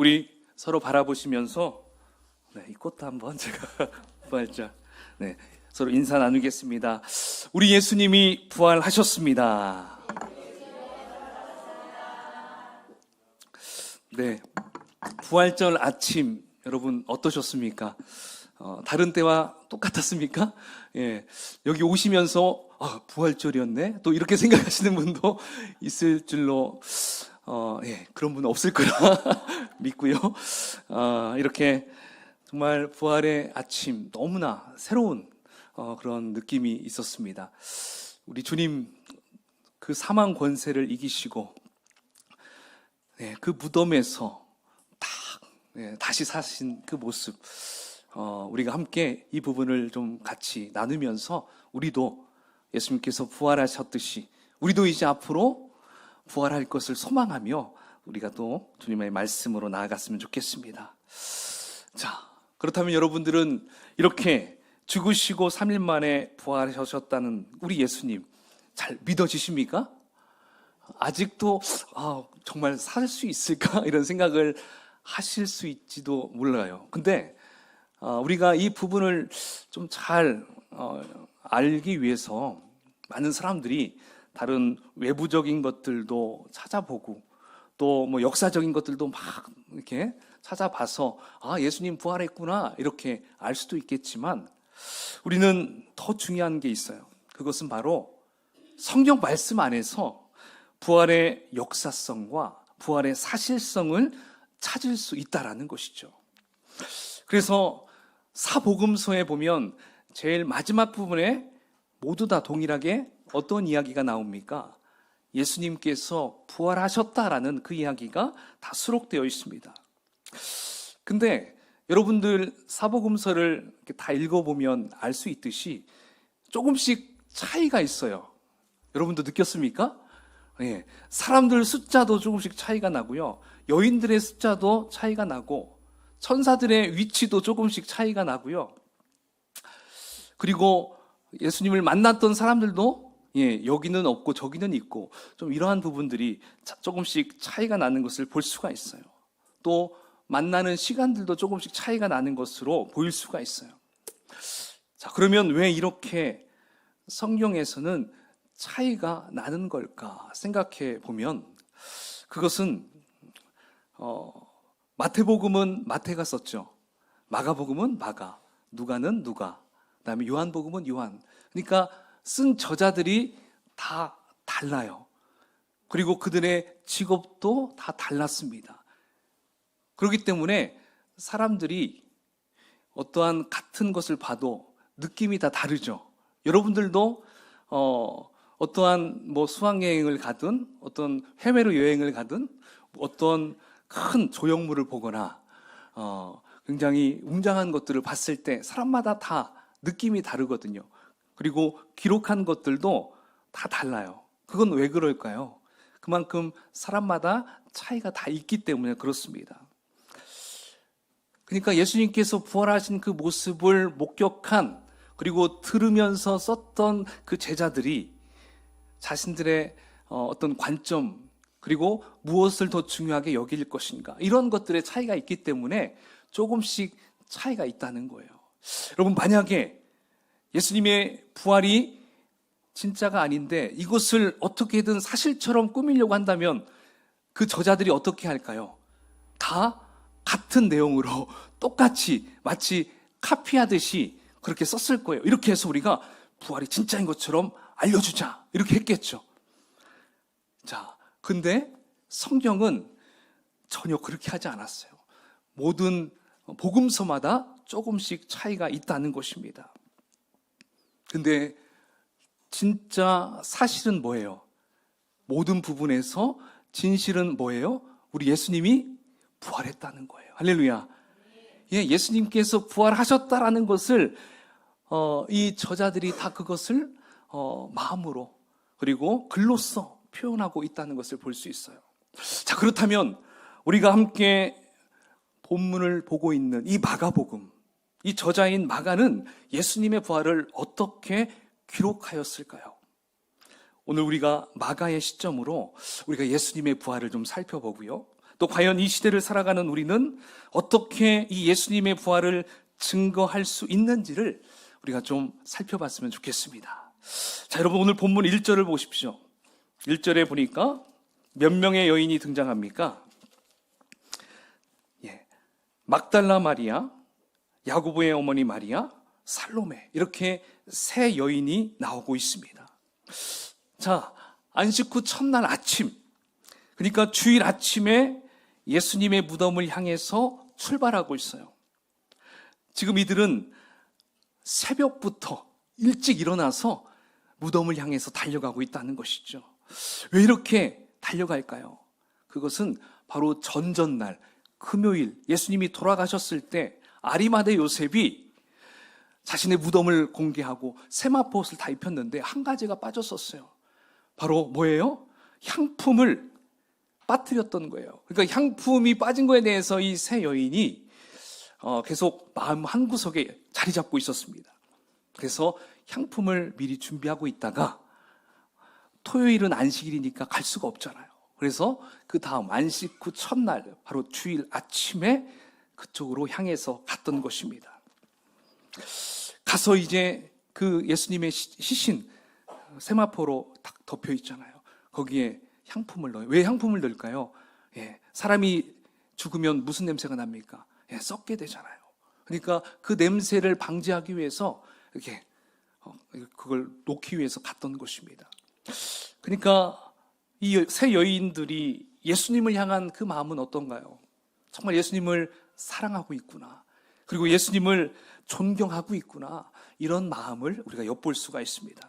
우리 서로 바라보시면서 이 꽃도 한번 제가 부활절 서로 인사 나누겠습니다. 우리 예수님이 부활하셨습니다. 부활절 아침 여러분 어떠셨습니까? 다른 때와 똑같았습니까? 여기 오시면서 부활절이었네? 또 이렇게 생각하시는 분도 있을 줄로 그런 분은 없을 거라 믿고요. 이렇게 정말 부활의 아침 너무나 새로운 그런 느낌이 있었습니다. 우리 주님 그 사망 권세를 이기시고 그 무덤에서 다시 사신 그 모습, 우리가 함께 이 부분을 좀 같이 나누면서 우리도 예수님께서 부활하셨듯이 우리도 이제 앞으로 부활할 것을 소망하며 우리가 또 주님의 말씀으로 나아갔으면 좋겠습니다. 자, 그렇다면 여러분들은 이렇게 죽으시고 3일 만에 부활하셨다는 우리 예수님 잘 믿어지십니까? 아직도 정말 살 수 있을까? 이런 생각을 하실 수 있지도 몰라요. 근데 우리가 이 부분을 좀 잘 알기 위해서 많은 사람들이 다른 외부적인 것들도 찾아보고 또 뭐 역사적인 것들도 막 이렇게 찾아봐서 예수님 부활했구나 이렇게 알 수도 있겠지만 우리는 더 중요한 게 있어요. 그것은 바로 성경 말씀 안에서 부활의 역사성과 부활의 사실성을 찾을 수 있다라는 것이죠. 그래서 사복음서에 보면 제일 마지막 부분에 모두 다 동일하게 어떤 이야기가 나옵니까? 예수님께서 부활하셨다라는 그 이야기가 다 수록되어 있습니다. 근데 여러분들 사복음서를 다 읽어보면 알 수 있듯이 조금씩 차이가 있어요. 여러분도 느꼈습니까? 사람들 숫자도 조금씩 차이가 나고요. 여인들의 숫자도 차이가 나고 천사들의 위치도 조금씩 차이가 나고요. 그리고 예수님을 만났던 사람들도 여기는 없고 저기는 있고 좀 이러한 부분들이 조금씩 차이가 나는 것을 볼 수가 있어요. 또 만나는 시간들도 조금씩 차이가 나는 것으로 보일 수가 있어요. 자, 그러면 왜 이렇게 성경에서는 차이가 나는 걸까 생각해 보면 그것은 마태복음은 마태가 썼죠. 마가복음은 마가, 누가는 누가, 그다음에 요한복음은 요한. 그러니까 쓴 저자들이 다 달라요. 그리고 그들의 직업도 다 달랐습니다. 그렇기 때문에 사람들이 어떠한 같은 것을 봐도 느낌이 다 다르죠. 여러분들도 어떠한 뭐 수학여행을 가든 어떤 해외로 여행을 가든 어떤 큰 조형물을 보거나 굉장히 웅장한 것들을 봤을 때 사람마다 다 느낌이 다르거든요. 그리고 기록한 것들도 다 달라요. 그건 왜 그럴까요? 그만큼 사람마다 차이가 다 있기 때문에 그렇습니다. 그러니까 예수님께서 부활하신 그 모습을 목격한 그리고 들으면서 썼던 그 제자들이 자신들의 어떤 관점 그리고 무엇을 더 중요하게 여길 것인가 이런 것들의 차이가 있기 때문에 조금씩 차이가 있다는 거예요. 여러분 만약에 예수님의 부활이 진짜가 아닌데 이것을 어떻게든 사실처럼 꾸미려고 한다면 그 저자들이 어떻게 할까요? 다 같은 내용으로 똑같이 마치 카피하듯이 그렇게 썼을 거예요. 이렇게 해서 우리가 부활이 진짜인 것처럼 알려주자 이렇게 했겠죠. 자, 근데 성경은 전혀 그렇게 하지 않았어요. 모든 복음서마다 조금씩 차이가 있다는 것입니다. 근데 진짜 사실은 뭐예요? 모든 부분에서 진실은 뭐예요? 우리 예수님이 부활했다는 거예요. 할렐루야. 예수님께서 부활하셨다라는 것을 이 저자들이 다 그것을 마음으로 그리고 글로써 표현하고 있다는 것을 볼 수 있어요. 자, 그렇다면 우리가 함께 본문을 보고 있는 이 마가복음, 이 저자인 마가는 예수님의 부활을 어떻게 기록하였을까요? 오늘 우리가 마가의 시점으로 우리가 예수님의 부활을 좀 살펴보고요. 또 과연 이 시대를 살아가는 우리는 어떻게 이 예수님의 부활을 증거할 수 있는지를 우리가 좀 살펴봤으면 좋겠습니다. 자, 여러분 오늘 본문 1절을 보십시오. 1절에 보니까 몇 명의 여인이 등장합니까? 막달라 마리아, 야고보의 어머니 마리아, 살로메, 이렇게 세 여인이 나오고 있습니다. 자, 안식 후 첫날 아침, 그러니까 주일 아침에 예수님의 무덤을 향해서 출발하고 있어요. 지금 이들은 새벽부터 일찍 일어나서 무덤을 향해서 달려가고 있다는 것이죠. 왜 이렇게 달려갈까요? 그것은 바로 전전날 금요일 예수님이 돌아가셨을 때 아리마대 요셉이 자신의 무덤을 공개하고 세마포옷을 다 입혔는데 한 가지가 빠졌었어요. 바로 뭐예요? 향품을 빠뜨렸던 거예요. 그러니까 향품이 빠진 거에 대해서 이 세 여인이 계속 마음 한구석에 자리 잡고 있었습니다. 그래서 향품을 미리 준비하고 있다가 토요일은 안식일이니까 갈 수가 없잖아요. 그래서 그 다음 안식 후 첫날 바로 주일 아침에 그쪽으로 향해서 갔던 것입니다. 가서 이제 그 예수님의 시신 세마포로 딱 덮여 있잖아요. 거기에 향품을 넣어요. 왜 향품을 넣을까요? 사람이 죽으면 무슨 냄새가 납니까? 썩게 되잖아요. 그러니까 그 냄새를 방지하기 위해서 이렇게 그걸 놓기 위해서 갔던 것입니다. 그러니까 이 세 여인들이 예수님을 향한 그 마음은 어떤가요? 정말 예수님을 사랑하고 있구나. 그리고 예수님을 존경하고 있구나. 이런 마음을 우리가 엿볼 수가 있습니다.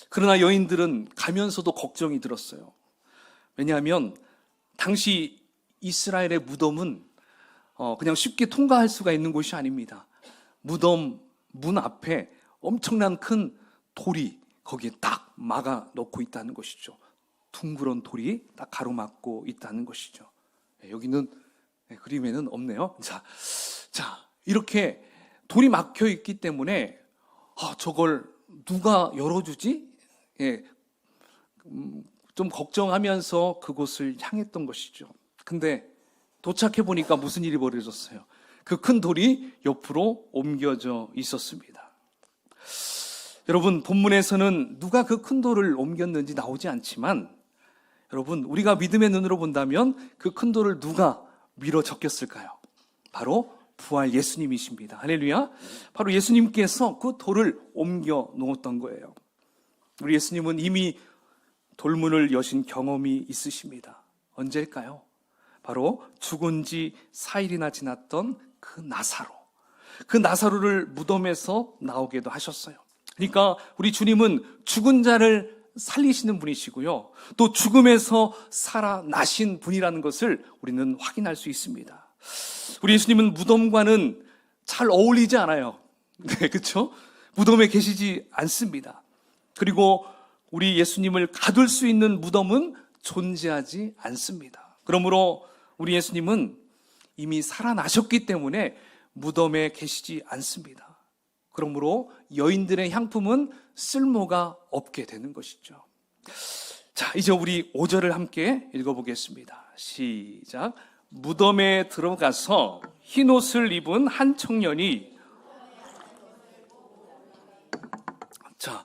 그러나 여인들은 가면서도 걱정이 들었어요. 왜냐하면 당시 이스라엘의 무덤은 그냥 쉽게 통과할 수가 있는 곳이 아닙니다. 무덤 문 앞에 엄청난 큰 돌이 거기에 딱 막아 놓고 있다는 것이죠. 둥그런 돌이 딱 가로막고 있다는 것이죠. 여기는 그림에는 없네요. 자, 이렇게 돌이 막혀 있기 때문에 저걸 누가 열어주지? 좀 걱정하면서 그곳을 향했던 것이죠. 근데 도착해 보니까 무슨 일이 벌어졌어요? 그 큰 돌이 옆으로 옮겨져 있었습니다. 여러분, 본문에서는 누가 그 큰 돌을 옮겼는지 나오지 않지만 여러분, 우리가 믿음의 눈으로 본다면 그 큰 돌을 누가 밀어 적겼을까요? 바로 부활 예수님이십니다. 할렐루야. 바로 예수님께서 그 돌을 옮겨 놓았던 거예요. 우리 예수님은 이미 돌문을 여신 경험이 있으십니다. 언제일까요? 바로 죽은 지 4일이나 지났던 그 나사로를 무덤에서 나오게도 하셨어요. 그러니까 우리 주님은 죽은 자를 살리시는 분이시고요. 또 죽음에서 살아나신 분이라는 것을 우리는 확인할 수 있습니다. 우리 예수님은 무덤과는 잘 어울리지 않아요. 네, 그렇죠? 무덤에 계시지 않습니다. 그리고 우리 예수님을 가둘 수 있는 무덤은 존재하지 않습니다. 그러므로 우리 예수님은 이미 살아나셨기 때문에 무덤에 계시지 않습니다. 그러므로 여인들의 향품은 쓸모가 없게 되는 것이죠. 자, 이제 우리 5절을 함께 읽어보겠습니다. 시작. 무덤에 들어가서 흰 옷을 입은 한 청년이, 자,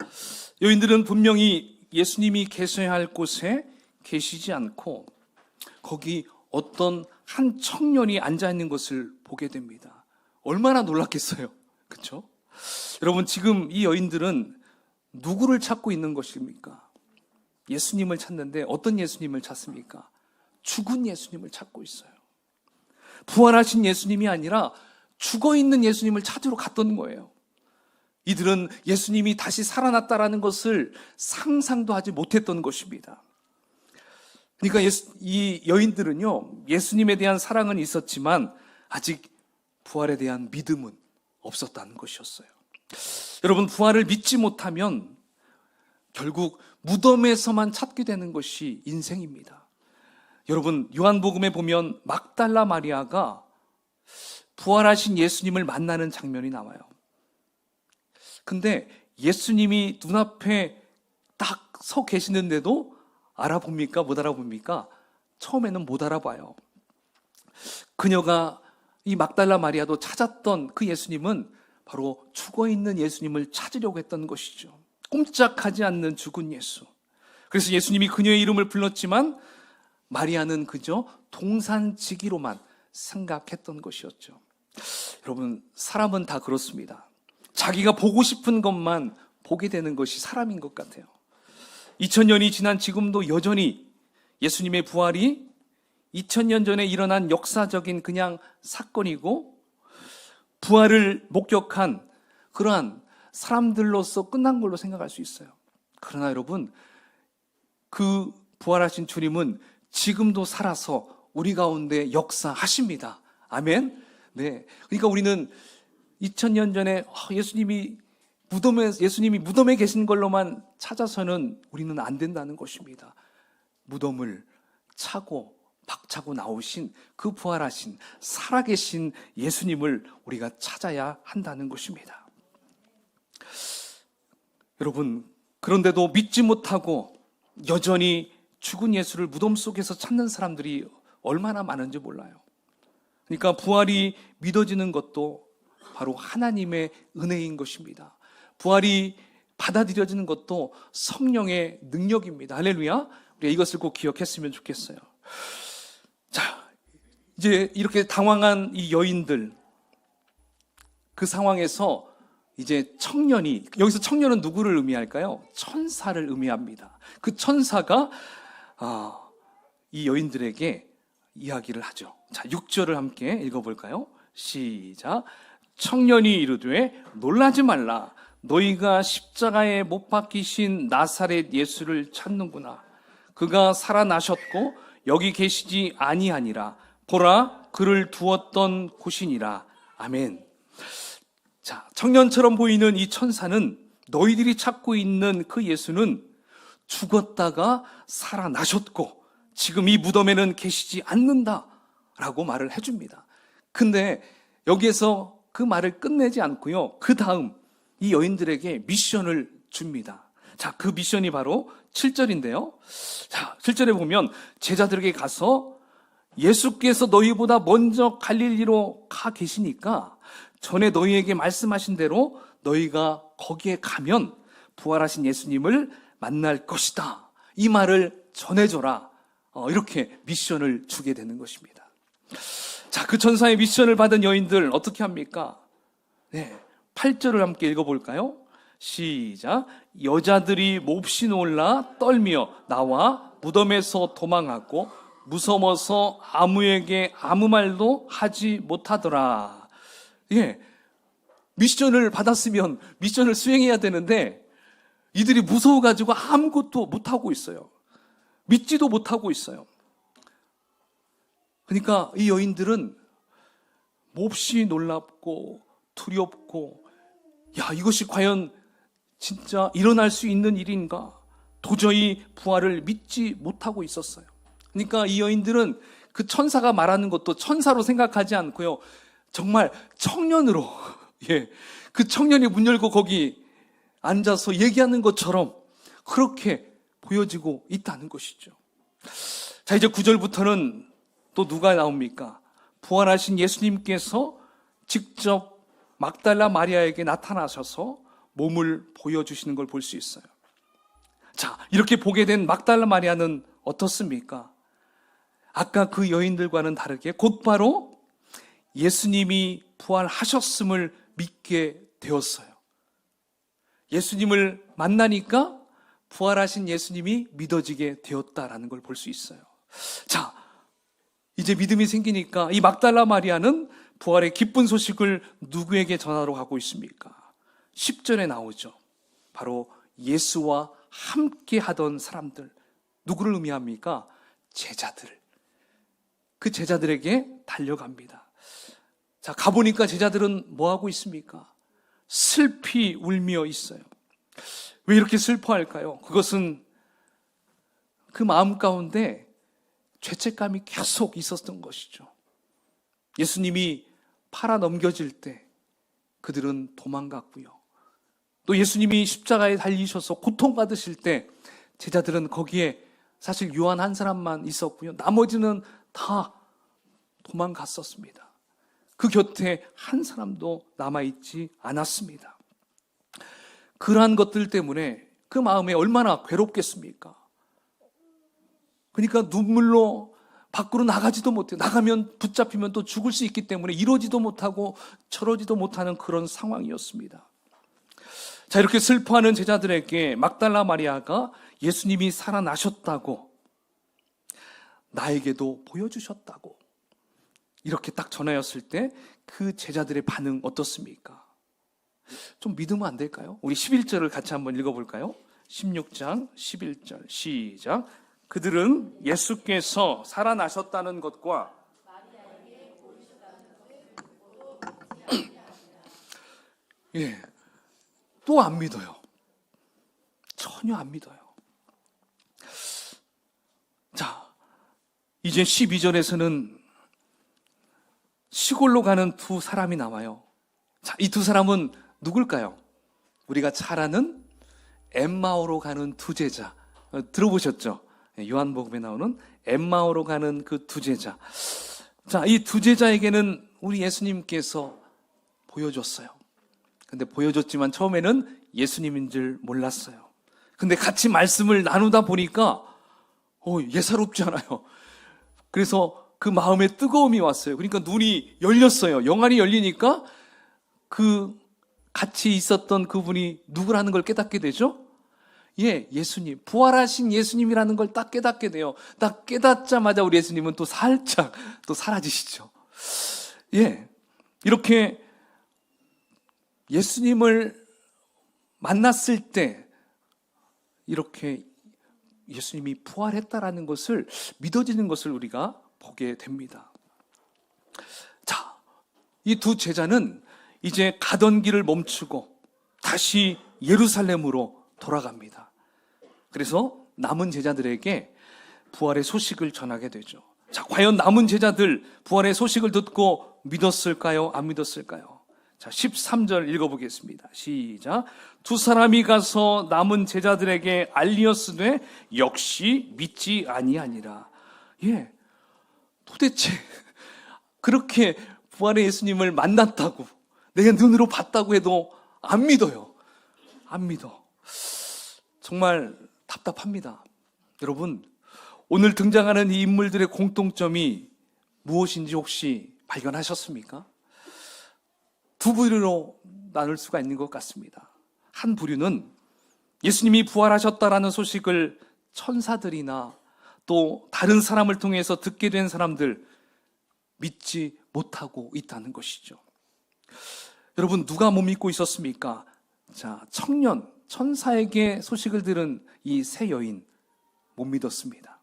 여인들은 분명히 예수님이 계셔야 할 곳에 계시지 않고 거기 어떤 한 청년이 앉아있는 것을 보게 됩니다. 얼마나 놀랐겠어요. 그렇죠? 여러분, 지금 이 여인들은 누구를 찾고 있는 것입니까? 예수님을 찾는데 어떤 예수님을 찾습니까? 죽은 예수님을 찾고 있어요. 부활하신 예수님이 아니라 죽어있는 예수님을 찾으러 갔던 거예요. 이들은 예수님이 다시 살아났다라는 것을 상상도 하지 못했던 것입니다. 그러니까 이 여인들은요, 예수님에 대한 사랑은 있었지만 아직 부활에 대한 믿음은 없었다는 것이었어요. 여러분, 부활을 믿지 못하면 결국 무덤에서만 찾게 되는 것이 인생입니다. 여러분, 요한복음에 보면 막달라 마리아가 부활하신 예수님을 만나는 장면이 나와요. 근데 예수님이 눈앞에 딱 서 계시는데도 알아봅니까? 못 알아봅니까? 처음에는 못 알아봐요. 그녀가 이 막달라 마리아도 찾았던 그 예수님은 바로 죽어있는 예수님을 찾으려고 했던 것이죠. 꼼짝하지 않는 죽은 예수. 그래서 예수님이 그녀의 이름을 불렀지만 마리아는 그저 동산지기로만 생각했던 것이었죠. 여러분, 사람은 다 그렇습니다. 자기가 보고 싶은 것만 보게 되는 것이 사람인 것 같아요. 2000년이 지난 지금도 여전히 예수님의 부활이 2000년 전에 일어난 역사적인 그냥 사건이고 부활을 목격한 그러한 사람들로서 끝난 걸로 생각할 수 있어요. 그러나 여러분, 그 부활하신 주님은 지금도 살아서 우리 가운데 역사하십니다. 아멘. 네. 그러니까 우리는 2000년 전에 예수님이 무덤에 계신 걸로만 찾아서는 우리는 안 된다는 것입니다. 무덤을 차고 박차고 나오신 그 부활하신 살아계신 예수님을 우리가 찾아야 한다는 것입니다. 여러분, 그런데도 믿지 못하고 여전히 죽은 예수를 무덤 속에서 찾는 사람들이 얼마나 많은지 몰라요. 그러니까 부활이 믿어지는 것도 바로 하나님의 은혜인 것입니다. 부활이 받아들여지는 것도 성령의 능력입니다. 할렐루야. 우리가 이것을 꼭 기억했으면 좋겠어요. 자, 이제 이렇게 당황한 이 여인들, 그 상황에서 이제 청년이, 여기서 청년은 누구를 의미할까요? 천사를 의미합니다. 그 천사가 이 여인들에게 이야기를 하죠. 자, 6절을 함께 읽어볼까요? 시작. 청년이 이르되 놀라지 말라. 너희가 십자가에 못 박히신 나사렛 예수를 찾는구나. 그가 살아나셨고 여기 계시지 아니하니라. 보라, 그를 두었던 곳이니라. 아멘. 자, 청년처럼 보이는 이 천사는 너희들이 찾고 있는 그 예수는 죽었다가 살아나셨고 지금 이 무덤에는 계시지 않는다라고 말을 해줍니다. 근데 여기에서 그 말을 끝내지 않고요, 그 다음 이 여인들에게 미션을 줍니다. 자, 그 미션이 바로 7절인데요. 자, 7절에 보면 제자들에게 가서 예수께서 너희보다 먼저 갈릴리로 가 계시니까 전에 너희에게 말씀하신 대로 너희가 거기에 가면 부활하신 예수님을 만날 것이다. 이 말을 전해줘라. 이렇게 미션을 주게 되는 것입니다. 자, 그 천사의 미션을 받은 여인들 어떻게 합니까? 네, 8절을 함께 읽어볼까요? 시작. 여자들이 몹시 놀라 떨며 나와 무덤에서 도망하고 무서워서 아무에게 아무 말도 하지 못하더라. 예, 미션을 받았으면 미션을 수행해야 되는데 이들이 무서워가지고 아무것도 못하고 있어요. 믿지도 못하고 있어요. 그러니까 이 여인들은 몹시 놀랍고 두렵고, 야, 이것이 과연 진짜 일어날 수 있는 일인가? 도저히 부활을 믿지 못하고 있었어요. 그러니까 이 여인들은 그 천사가 말하는 것도 천사로 생각하지 않고요, 정말 청년으로, 예, 그 청년이 문 열고 거기 앉아서 얘기하는 것처럼 그렇게 보여지고 있다는 것이죠. 자, 이제 9절부터는 또 누가 나옵니까? 부활하신 예수님께서 직접 막달라 마리아에게 나타나셔서 몸을 보여주시는 걸 볼 수 있어요. 자, 이렇게 보게 된 막달라 마리아는 어떻습니까? 아까 그 여인들과는 다르게 곧바로 예수님이 부활하셨음을 믿게 되었어요. 예수님을 만나니까 부활하신 예수님이 믿어지게 되었다라는 걸 볼 수 있어요. 자, 이제 믿음이 생기니까 이 막달라 마리아는 부활의 기쁜 소식을 누구에게 전하러 가고 있습니까? 10절에 나오죠. 바로 예수와 함께 하던 사람들. 누구를 의미합니까? 제자들. 그 제자들에게 달려갑니다. 자, 가보니까 제자들은 뭐하고 있습니까? 슬피 울며 있어요. 왜 이렇게 슬퍼할까요? 그것은 그 마음 가운데 죄책감이 계속 있었던 것이죠. 예수님이 팔아 넘겨질 때 그들은 도망갔고요. 또 예수님이 십자가에 달리셔서 고통받으실 때 제자들은 거기에 사실 요한 한 사람만 있었고요. 나머지는 다 도망갔었습니다. 그 곁에 한 사람도 남아있지 않았습니다. 그러한 것들 때문에 그 마음에 얼마나 괴롭겠습니까? 그러니까 눈물로 밖으로 나가지도 못해요. 나가면 붙잡히면 또 죽을 수 있기 때문에 이러지도 못하고 저러지도 못하는 그런 상황이었습니다. 자, 이렇게 슬퍼하는 제자들에게 막달라 마리아가 예수님이 살아나셨다고, 나에게도 보여주셨다고 이렇게 딱 전하였을 때 그 제자들의 반응 어떻습니까? 좀 믿으면 안 될까요? 우리 11절을 같이 한번 읽어볼까요? 16장 11절 시작. 그들은 예수께서 살아나셨다는 것과 예, 또 안 믿어요. 전혀 안 믿어요. 자, 이제 12절에서는 시골로 가는 두 사람이 나와요. 자, 이 두 사람은 누굴까요? 우리가 잘 아는 엠마오로 가는 두 제자. 들어보셨죠? 요한복음에 나오는 엠마오로 가는 그 두 제자. 자, 이 두 제자에게는 우리 예수님께서 보여줬어요. 근데 보여줬지만 처음에는 예수님인 줄 몰랐어요. 근데 같이 말씀을 나누다 보니까 예사롭지 않아요. 그래서 그 마음에 뜨거움이 왔어요. 그러니까 눈이 열렸어요. 영안이 열리니까 그 같이 있었던 그분이 누구라는 걸 깨닫게 되죠? 예, 예수님, 부활하신 예수님이라는 걸 딱 깨닫게 돼요. 딱 깨닫자마자 우리 예수님은 또 살짝 또 사라지시죠. 예, 이렇게 예수님을 만났을 때 이렇게 예수님이 부활했다라는 것을 믿어지는 것을 우리가 보게 됩니다. 자, 이 두 제자는 이제 가던 길을 멈추고 다시 예루살렘으로 돌아갑니다. 그래서 남은 제자들에게 부활의 소식을 전하게 되죠. 자, 과연 남은 제자들 부활의 소식을 듣고 믿었을까요? 안 믿었을까요? 자, 13절 읽어보겠습니다. 시작. 두 사람이 가서 남은 제자들에게 알리었으되 역시 믿지 아니하니라. 예, 도대체 그렇게 부활의 예수님을 만났다고, 내 눈으로 봤다고 해도 안 믿어요. 안 믿어. 정말 답답합니다. 여러분, 오늘 등장하는 이 인물들의 공통점이 무엇인지 혹시 발견하셨습니까? 두 부류로 나눌 수가 있는 것 같습니다. 한 부류는 예수님이 부활하셨다라는 소식을 천사들이나 또 다른 사람을 통해서 듣게 된 사람들, 믿지 못하고 있다는 것이죠. 여러분, 누가 못 믿고 있었습니까? 자, 천사에게 소식을 들은 이 세 여인 못 믿었습니다.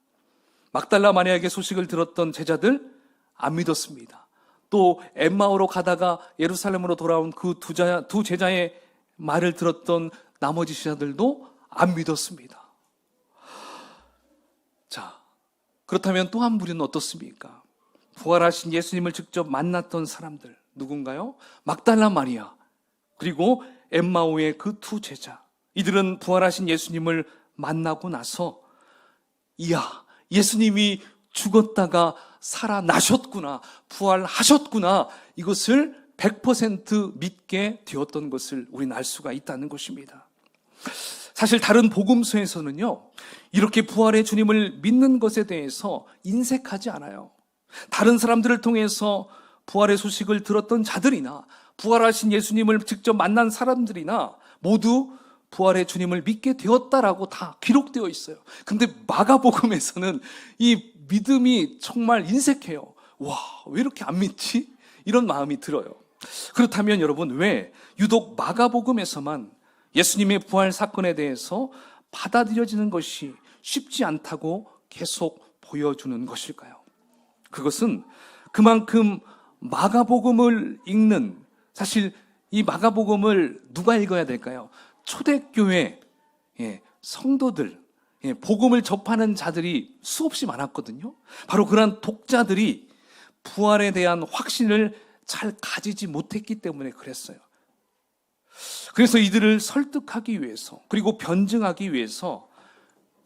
막달라 마리아에게 소식을 들었던 제자들 안 믿었습니다. 또 엠마오로 가다가 예루살렘으로 돌아온 그 두 제자의 말을 들었던 나머지 제자들도 안 믿었습니다. 자, 그렇다면 또 한 부류는 어떻습니까? 부활하신 예수님을 직접 만났던 사람들, 누군가요? 막달라 마리아, 그리고 엠마오의 그 두 제자. 이들은 부활하신 예수님을 만나고 나서, 이야, 예수님이 죽었다가 살아나셨구나, 부활하셨구나, 이것을 100% 믿게 되었던 것을 우리는 알 수가 있다는 것입니다. 사실 다른 복음서에서는요, 이렇게 부활의 주님을 믿는 것에 대해서 인색하지 않아요. 다른 사람들을 통해서 부활의 소식을 들었던 자들이나 부활하신 예수님을 직접 만난 사람들이나 모두 부활의 주님을 믿게 되었다라고 다 기록되어 있어요. 근데 마가복음에서는 이 믿음이 정말 인색해요. 와, 왜 이렇게 안 믿지? 이런 마음이 들어요. 그렇다면 여러분, 왜 유독 마가복음에서만 예수님의 부활 사건에 대해서 받아들여지는 것이 쉽지 않다고 계속 보여주는 것일까요? 그것은 그만큼 마가복음을 읽는, 사실 이 마가복음을 누가 읽어야 될까요? 초대교회 성도들, 복음을 접하는 자들이 수없이 많았거든요. 바로 그런 독자들이 부활에 대한 확신을 잘 가지지 못했기 때문에 그랬어요. 그래서 이들을 설득하기 위해서, 그리고 변증하기 위해서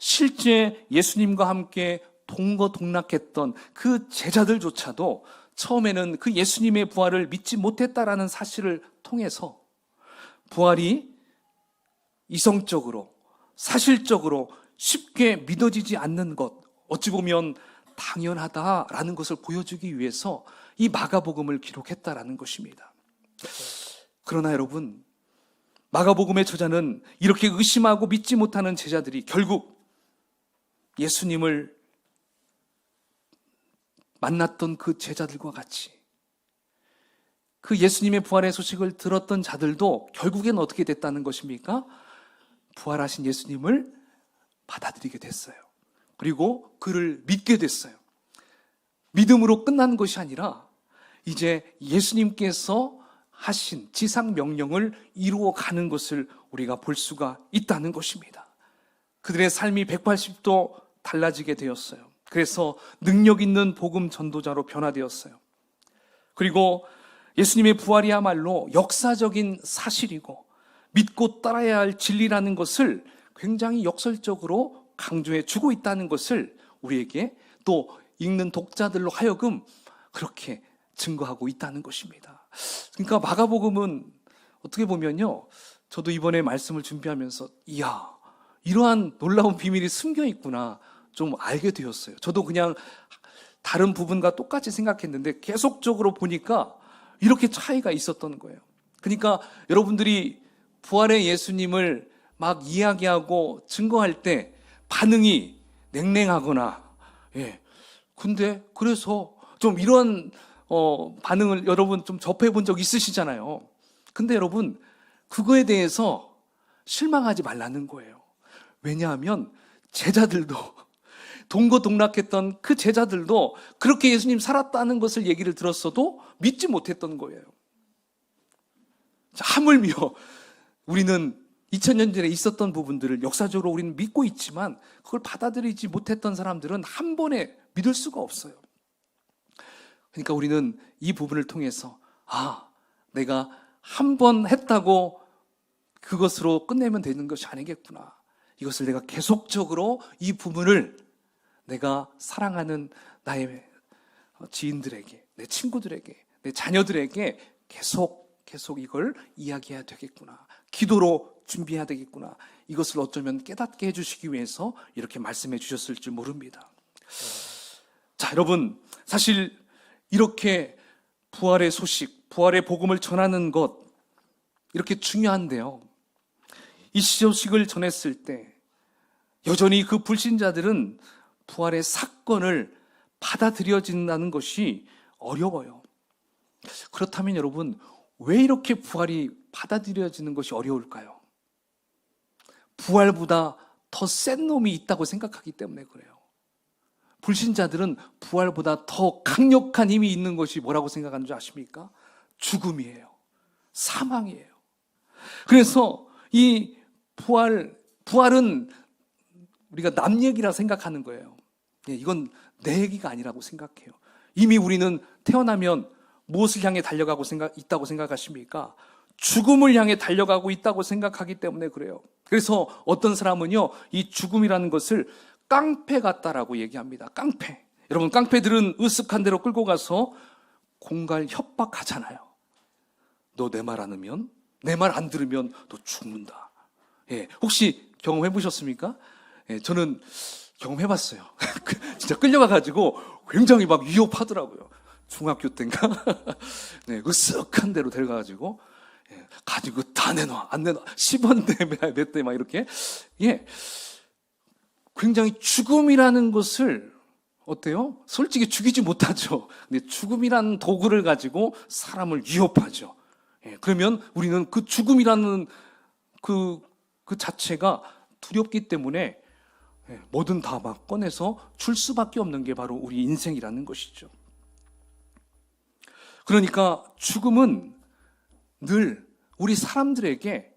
실제 예수님과 함께 동거동락했던 그 제자들조차도 처음에는 그 예수님의 부활을 믿지 못했다라는 사실을 통해서 부활이 이성적으로, 사실적으로 쉽게 믿어지지 않는 것, 어찌 보면 당연하다라는 것을 보여주기 위해서 이 마가복음을 기록했다라는 것입니다. 그러나 여러분, 마가복음의 저자는 이렇게 의심하고 믿지 못하는 제자들이 결국 예수님을 만났던 그 제자들과 같이 그 예수님의 부활의 소식을 들었던 자들도 결국엔 어떻게 됐다는 것입니까? 부활하신 예수님을 받아들이게 됐어요. 그리고 그를 믿게 됐어요. 믿음으로 끝난 것이 아니라 이제 예수님께서 하신 지상 명령을 이루어가는 것을 우리가 볼 수가 있다는 것입니다. 그들의 삶이 180도 달라지게 되었어요. 그래서 능력 있는 복음 전도자로 변화되었어요. 그리고 예수님의 부활이야말로 역사적인 사실이고 믿고 따라야 할 진리라는 것을 굉장히 역설적으로 강조해 주고 있다는 것을 우리에게 또 읽는 독자들로 하여금 그렇게 증거하고 있다는 것입니다. 그러니까 마가복음은 어떻게 보면요, 저도 이번에 말씀을 준비하면서 이야, 이러한 놀라운 비밀이 숨겨 있구나 좀 알게 되었어요. 저도 그냥 다른 부분과 똑같이 생각했는데 계속적으로 보니까 이렇게 차이가 있었던 거예요. 그러니까 여러분들이 부활의 예수님을 막 이야기하고 증거할 때 반응이 냉랭하거나, 근데 그래서 좀 이런 반응을 여러분 좀 접해 본 적 있으시잖아요. 근데 여러분, 그거에 대해서 실망하지 말라는 거예요. 왜냐하면 제자들도 동거동락했던 그 제자들도 그렇게 예수님 살았다는 것을 얘기를 들었어도 믿지 못했던 거예요. 하물며 우리는 2000년 전에 있었던 부분들을 역사적으로 우리는 믿고 있지만 그걸 받아들이지 못했던 사람들은 한 번에 믿을 수가 없어요. 그러니까 우리는 이 부분을 통해서 내가 한 번 했다고 그것으로 끝내면 되는 것이 아니겠구나. 이것을 내가 계속적으로 이 부분을 내가 사랑하는 나의 지인들에게, 내 친구들에게, 내 자녀들에게 계속 이걸 이야기해야 되겠구나. 기도로 준비해야 되겠구나. 이것을 어쩌면 깨닫게 해주시기 위해서 이렇게 말씀해 주셨을지 모릅니다. 자, 여러분, 사실 이렇게 부활의 소식, 부활의 복음을 전하는 것, 이렇게 중요한데요. 이 소식을 전했을 때 여전히 그 불신자들은 부활의 사건을 받아들여진다는 것이 어려워요. 그렇다면 여러분, 왜 이렇게 부활이 받아들여지는 것이 어려울까요? 부활보다 더 센 놈이 있다고 생각하기 때문에 그래요. 불신자들은 부활보다 더 강력한 힘이 있는 것이 뭐라고 생각하는 줄 아십니까? 죽음이에요. 사망이에요. 그래서 이 부활은 우리가 남 얘기라 생각하는 거예요. 이건 내 얘기가 아니라고 생각해요. 이미 우리는 태어나면 무엇을 향해 달려가고 있다고 생각하십니까? 죽음을 향해 달려가고 있다고 생각하기 때문에 그래요. 그래서 어떤 사람은요, 이 죽음이라는 것을 깡패 같다라고 얘기합니다. 깡패. 여러분, 깡패들은 으쓱한 대로 끌고 가서 공갈 협박하잖아요. 너 내 말 안 하면, 내 말 안 들으면 너 죽는다. 혹시 경험해 보셨습니까? 저는 경험해봤어요. 진짜 끌려가가지고 굉장히 막 위협하더라고요. 중학교 때인가? 으쓱한 대로 데려가가지고 가지고 다 내놔, 안 내놔, 10원 내, 몇 대 막 이렇게. 굉장히 죽음이라는 것을 어때요? 솔직히 죽이지 못하죠. 근데 죽음이라는 도구를 가지고 사람을 위협하죠. 그러면 우리는 그 죽음이라는 그 자체가 두렵기 때문에 뭐든 다 막 꺼내서 줄 수밖에 없는 게 바로 우리 인생이라는 것이죠. 그러니까 죽음은 늘 우리 사람들에게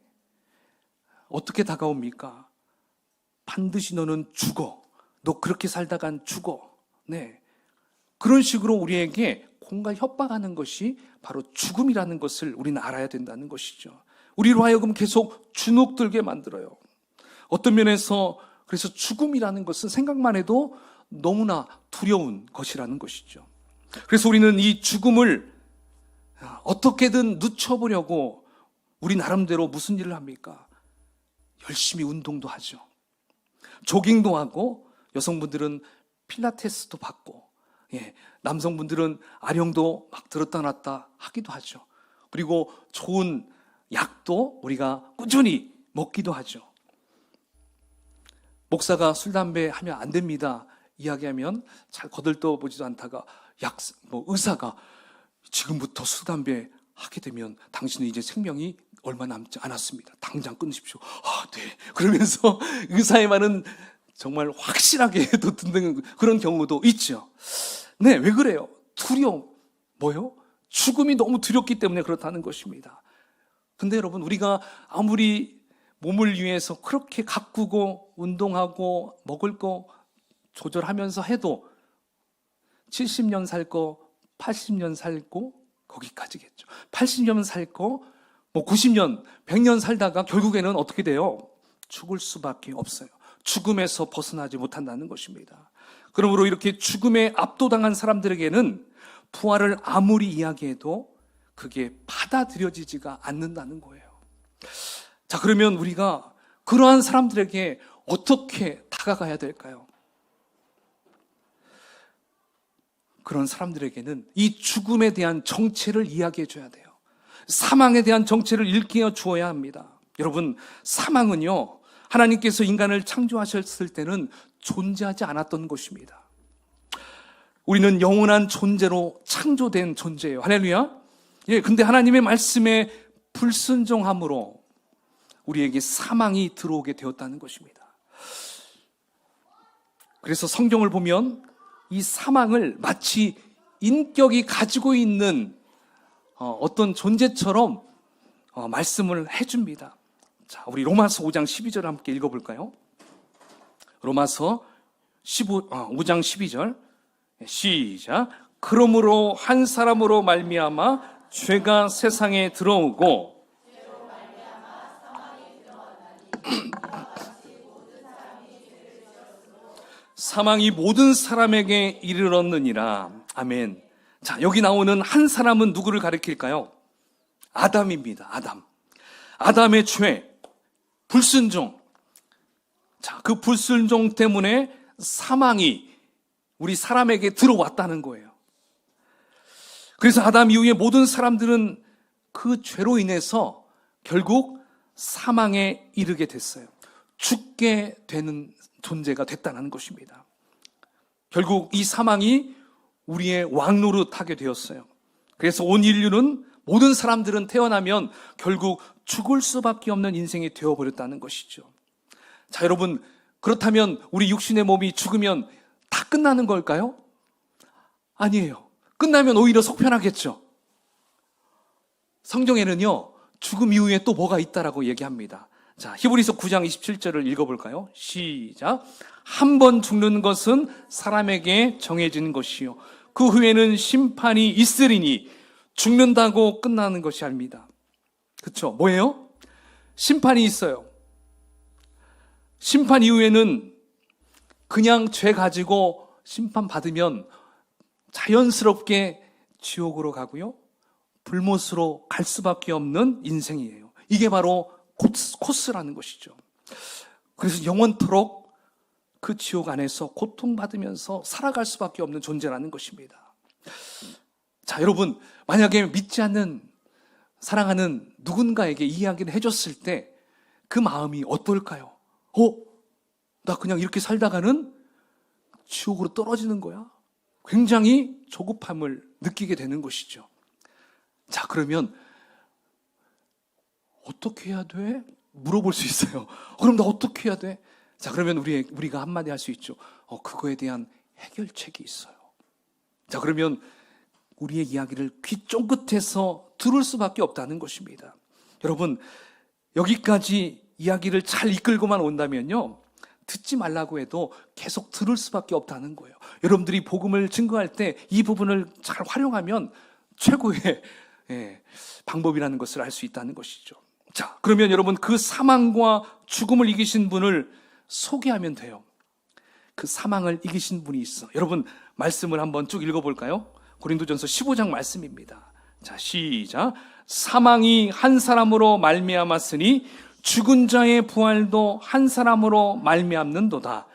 어떻게 다가옵니까? 반드시 너는 죽어. 너 그렇게 살다간 죽어. 그런 식으로 우리에게 공갈 협박하는 것이 바로 죽음이라는 것을 우리는 알아야 된다는 것이죠. 우리로 하여금 계속 주눅들게 만들어요. 어떤 면에서 그래서 죽음이라는 것은 생각만 해도 너무나 두려운 것이라는 것이죠. 그래서 우리는 이 죽음을 어떻게든 늦춰보려고 우리 나름대로 무슨 일을 합니까? 열심히 운동도 하죠. 조깅도 하고, 여성분들은 필라테스도 받고, 남성분들은 아령도 막 들었다 놨다 하기도 하죠. 그리고 좋은 약도 우리가 꾸준히 먹기도 하죠. 목사가 술, 담배 하면 안 됩니다 이야기하면 잘 거들떠 보지도 않다가 의사가 지금부터 술, 담배 하게 되면 당신은 이제 생명이 얼마 남지 않았습니다. 당장 끊으십시오. 네. 그러면서 의사의 말은 정말 확실하게 또 듣는 그런 경우도 있죠. 네, 왜 그래요? 두려움. 뭐요? 죽음이 너무 두렵기 때문에 그렇다는 것입니다. 근데 여러분, 우리가 아무리 몸을 위해서 그렇게 가꾸고 운동하고 먹을 거 조절하면서 해도 70년 살 거 80년 살고 거기까지겠죠. 80년 살 거 90년, 100년 살다가 결국에는 어떻게 돼요? 죽을 수밖에 없어요. 죽음에서 벗어나지 못한다는 것입니다. 그러므로 이렇게 죽음에 압도당한 사람들에게는 부활을 아무리 이야기해도 그게 받아들여지지가 않는다는 거예요. 자, 그러면 우리가 그러한 사람들에게 어떻게 다가가야 될까요? 그런 사람들에게는 이 죽음에 대한 정체를 이야기해 줘야 돼요. 사망에 대한 정체를 일깨워 주어야 합니다. 여러분, 사망은요, 하나님께서 인간을 창조하셨을 때는 존재하지 않았던 것입니다. 우리는 영원한 존재로 창조된 존재예요. 할렐루야. 근데 하나님의 말씀에 불순종함으로 우리에게 사망이 들어오게 되었다는 것입니다. 그래서 성경을 보면 이 사망을 마치 인격이 가지고 있는 어떤 존재처럼 말씀을 해줍니다. 자, 우리 로마서 5장 12절 함께 읽어볼까요? 로마서 5장 12절 시작. 그러므로 한 사람으로 말미암아 죄가 세상에 들어오고 사망이 모든 사람에게 이르렀느니라. 아멘. 자, 여기 나오는 한 사람은 누구를 가리킬까요? 아담입니다. 아담의 죄, 불순종. 자, 그 불순종 때문에 사망이 우리 사람에게 들어왔다는 거예요. 그래서 아담 이후에 모든 사람들은 그 죄로 인해서 결국 사망에 이르게 됐어요. 죽게 되는 존재가 됐다는 것입니다. 결국 이 사망이 우리의 왕노릇하게 되었어요. 그래서 온 인류는, 모든 사람들은 태어나면 결국 죽을 수밖에 없는 인생이 되어버렸다는 것이죠. 자, 여러분, 그렇다면 우리 육신의 몸이 죽으면 다 끝나는 걸까요? 아니에요. 끝나면 오히려 속편하겠죠. 성경에는요, 죽음 이후에 또 뭐가 있다라고 얘기합니다. 자, 히브리서 9장 27절을 읽어볼까요? 시작. 한 번 죽는 것은 사람에게 정해진 것이요 그 후에는 심판이 있으리니 죽는다고 끝나는 것이 아닙니다. 그렇죠? 뭐예요? 심판이 있어요. 심판 이후에는 그냥 죄 가지고 심판 받으면 자연스럽게 지옥으로 가고요, 불못으로 갈 수밖에 없는 인생이에요. 이게 바로 코스라는 것이죠. 그래서 영원토록 그 지옥 안에서 고통받으면서 살아갈 수밖에 없는 존재라는 것입니다. 자, 여러분, 만약에 믿지 않는, 사랑하는 누군가에게 이 이야기를 해줬을 때 그 마음이 어떨까요? 나 그냥 이렇게 살다가는 지옥으로 떨어지는 거야? 굉장히 조급함을 느끼게 되는 것이죠. 자, 그러면 어떻게 해야 돼? 물어볼 수 있어요. 그럼 나 어떻게 해야 돼? 자, 그러면 우리가 한마디 할 수 있죠. 그거에 대한 해결책이 있어요. 자, 그러면 우리의 이야기를 귀 쫑긋해서 들을 수밖에 없다는 것입니다. 여러분, 여기까지 이야기를 잘 이끌고만 온다면요, 듣지 말라고 해도 계속 들을 수밖에 없다는 거예요. 여러분들이 복음을 증거할 때 이 부분을 잘 활용하면 최고의 방법이라는 것을 알 수 있다는 것이죠. 자, 그러면 여러분, 그 사망과 죽음을 이기신 분을 소개하면 돼요. 그 사망을 이기신 분이 있어. 여러분, 말씀을 한번 쭉 읽어볼까요? 고린도전서 15장 말씀입니다. 자, 시작. 사망이 한 사람으로 말미암았으니 죽은 자의 부활도 한 사람으로 말미암는도다.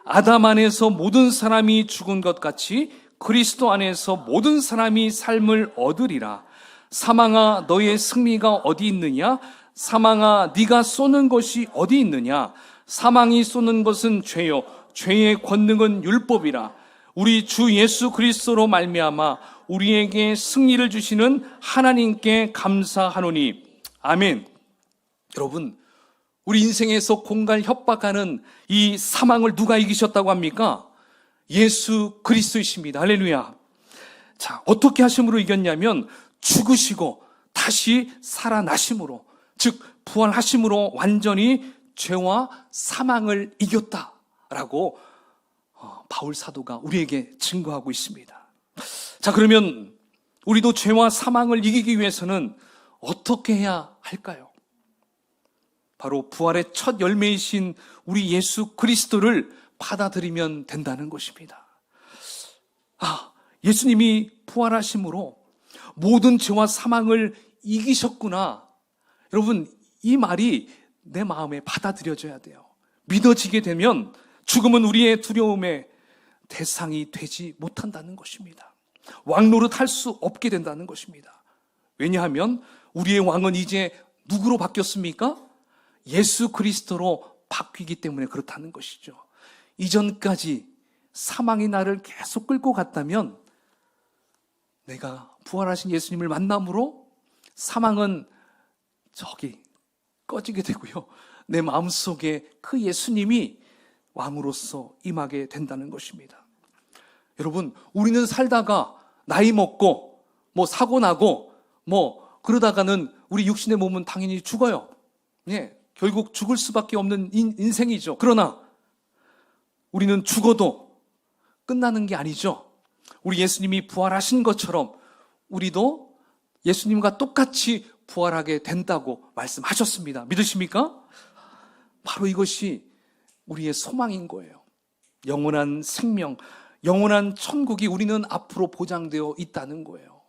아담 안에서 모든 사람이 죽은 것 같이 그리스도 안에서 모든 사람이 삶을 얻으리라. 사망아, 너의 승리가 어디 있느냐? 사망아, 네가 쏘는 것이 어디 있느냐? 사망이 쏘는 것은 죄요, 죄의 권능은 율법이라. 우리 주 예수 그리스도로 말미암아 우리에게 승리를 주시는 하나님께 감사하노니. 아멘. 여러분, 우리 인생에서 공갈 협박하는 이 사망을 누가 이기셨다고 합니까? 예수 그리스도이십니다. 할렐루야. 자, 어떻게 하심으로 이겼냐면 죽으시고 다시 살아나심으로, 즉 부활하심으로 완전히 죄와 사망을 이겼다라고 바울 사도가 우리에게 증거하고 있습니다. 자, 그러면 우리도 죄와 사망을 이기기 위해서는 어떻게 해야 할까요? 바로 부활의 첫 열매이신 우리 예수 그리스도를 받아들이면 된다는 것입니다. 예수님이 부활하심으로 모든 죄와 사망을 이기셨구나. 여러분, 이 말이 내 마음에 받아들여져야 돼요. 믿어지게 되면 죽음은 우리의 두려움의 대상이 되지 못한다는 것입니다. 왕노릇 할 수 없게 된다는 것입니다. 왜냐하면 우리의 왕은 이제 누구로 바뀌었습니까? 예수 그리스도로 바뀌기 때문에 그렇다는 것이죠. 이전까지 사망이 나를 계속 끌고 갔다면 내가 부활하신 예수님을 만남으로 사망은 저기 꺼지게 되고요, 내 마음속에 그 예수님이 왕으로서 임하게 된다는 것입니다. 여러분, 우리는 살다가 나이 먹고 사고 나고 그러다가는 우리 육신의 몸은 당연히 죽어요. 결국 죽을 수밖에 없는 인생이죠. 그러나 우리는 죽어도 끝나는 게 아니죠. 우리 예수님이 부활하신 것처럼 우리도 예수님과 똑같이 부활하게 된다고 말씀하셨습니다. 믿으십니까? 바로 이것이 우리의 소망인 거예요. 영원한 생명, 영원한 천국이 우리는 앞으로 보장되어 있다는 거예요.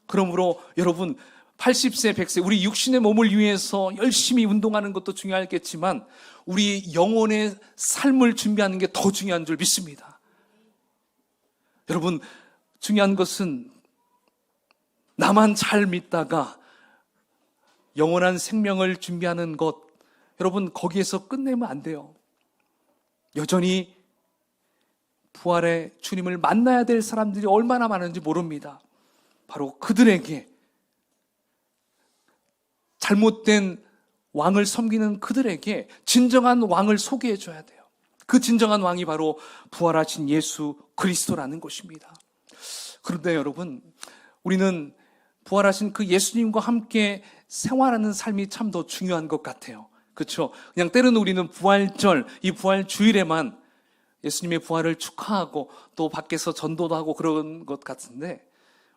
그러므로 여러분, 80세, 100세 우리 육신의 몸을 위해서 열심히 운동하는 것도 중요하겠지만 우리 영혼의 삶을 준비하는 게 더 중요한 줄 믿습니다. 여러분, 중요한 것은 나만 잘 믿다가 영원한 생명을 준비하는 것, 여러분, 거기에서 끝내면 안 돼요. 여전히 부활의 주님을 만나야 될 사람들이 얼마나 많은지 모릅니다. 바로 그들에게, 잘못된 왕을 섬기는 그들에게 진정한 왕을 소개해 줘야 돼요. 그 진정한 왕이 바로 부활하신 예수 그리스도라는 것입니다. 그런데 여러분, 우리는 부활하신 그 예수님과 함께 생활하는 삶이 참 더 중요한 것 같아요. 그렇죠? 그냥 때로는 우리는 부활절, 이 부활 주일에만 예수님의 부활을 축하하고 또 밖에서 전도도 하고 그런 것 같은데,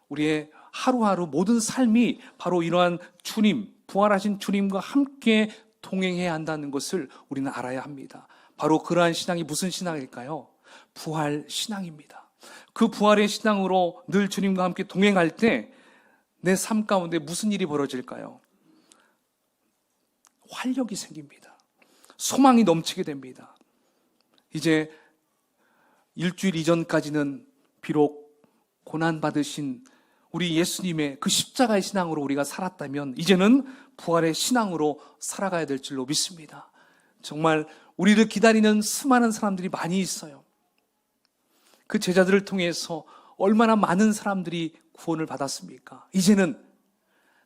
우리의 하루하루 모든 삶이 바로 이러한 주님, 부활하신 주님과 함께 동행해야 한다는 것을 우리는 알아야 합니다. 바로 그러한 신앙이 무슨 신앙일까요? 부활 신앙입니다. 그 부활의 신앙으로 늘 주님과 함께 동행할 때 내 삶 가운데 무슨 일이 벌어질까요? 활력이 생깁니다. 소망이 넘치게 됩니다. 이제 일주일 이전까지는 비록 고난받으신 우리 예수님의 그 십자가의 신앙으로 우리가 살았다면 이제는 부활의 신앙으로 살아가야 될 줄로 믿습니다. 정말 우리를 기다리는 수많은 사람들이 많이 있어요. 그 제자들을 통해서 얼마나 많은 사람들이 구원을 받았습니까? 이제는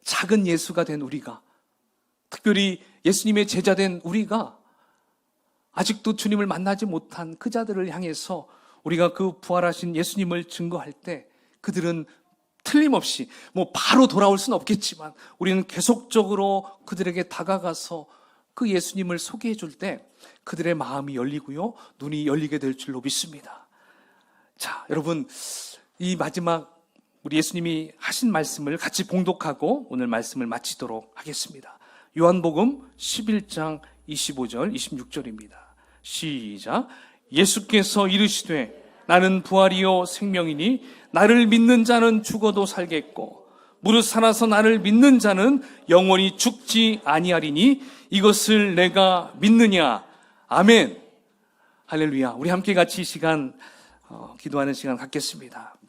작은 예수가 된 우리가, 특별히 예수님의 제자 된 우리가 아직도 주님을 만나지 못한 그 자들을 향해서 우리가 그 부활하신 예수님을 증거할 때 그들은 틀림없이 바로 돌아올 수는 없겠지만 우리는 계속적으로 그들에게 다가가서 그 예수님을 소개해 줄 때 그들의 마음이 열리고요, 눈이 열리게 될 줄로 믿습니다. 자, 여러분, 이 마지막 우리 예수님이 하신 말씀을 같이 봉독하고 오늘 말씀을 마치도록 하겠습니다. 요한복음 11장 25절, 26절입니다. 시작. 예수께서 이르시되 나는 부활이요 생명이니 나를 믿는 자는 죽어도 살겠고 무릇 살아서 나를 믿는 자는 영원히 죽지 아니하리니 이것을 내가 믿느냐. 아멘. 할렐루야. 우리 함께 같이 이 시간 기도하는 시간 갖겠습니다.